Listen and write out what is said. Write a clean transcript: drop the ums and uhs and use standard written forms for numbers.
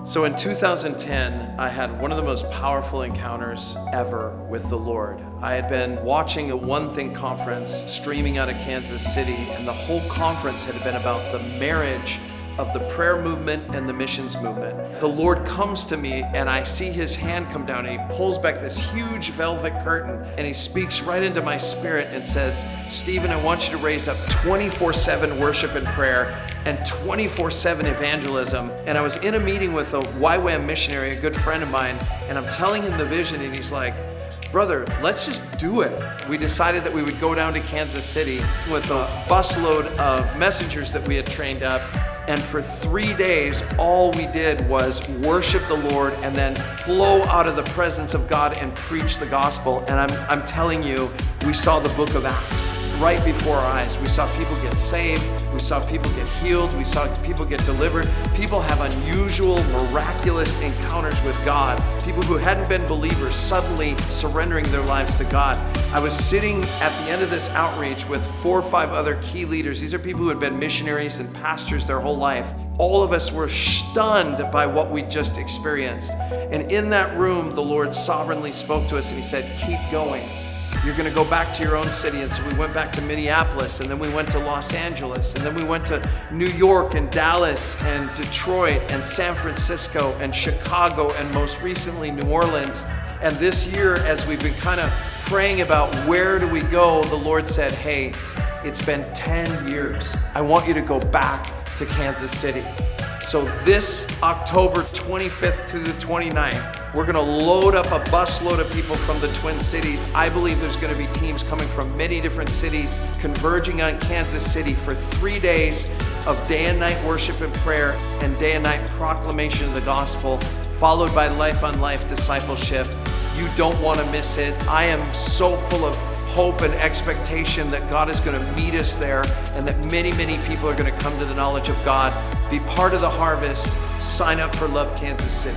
So in 2010, I had one of the most powerful encounters ever with the Lord. I had been watching a One Thing conference streaming out of Kansas City, and the whole conference had been about the marriage of the prayer movement and the missions movement. The Lord comes to me and I see his hand come down and he pulls back this huge velvet curtain and he speaks right into my spirit and says, "Stephen, I want you to raise up 24/7 worship and prayer and 24/7 evangelism." And I was in a meeting with a YWAM missionary, a good friend of mine, and I'm telling him the vision and he's like, "Brother, let's just do it." We decided that we would go down to Kansas City with a busload of messengers that we had trained up. And for 3 days, all we did was worship the Lord and then flow out of the presence of God and preach the gospel. And I'm telling you, we saw the book of Acts right before our eyes. We saw people get saved. We saw people get healed. We saw people get delivered. People have unusual, miraculous encounters with God. People who hadn't been believers suddenly surrendering their lives to God. I was sitting at the end of this outreach with 4 or 5 other key leaders. These are people who had been missionaries and pastors their whole life. All of us were stunned by what we just experienced. And in that room, the Lord sovereignly spoke to us and he said, "Keep going. You're going to go back to your own city." And so we went back to Minneapolis, and then we went to Los Angeles, and then we went to New York and Dallas and Detroit and San Francisco and Chicago and most recently New Orleans. And this year, as we've been kind of praying about where do we go, the Lord said, "Hey, it's been 10 years. I want you to go back to Kansas City." So this October 25th to the 29th, we're gonna load up a busload of people from the Twin Cities. I believe there's gonna be teams coming from many different cities converging on Kansas City for 3 days of day and night worship and prayer and day and night proclamation of the gospel, followed by life on life discipleship. You don't wanna miss it. I am so full of hope and expectation that God is going to meet us there and that many, many people are going to come to the knowledge of God. Be part of the harvest. Sign up for Love Kansas City.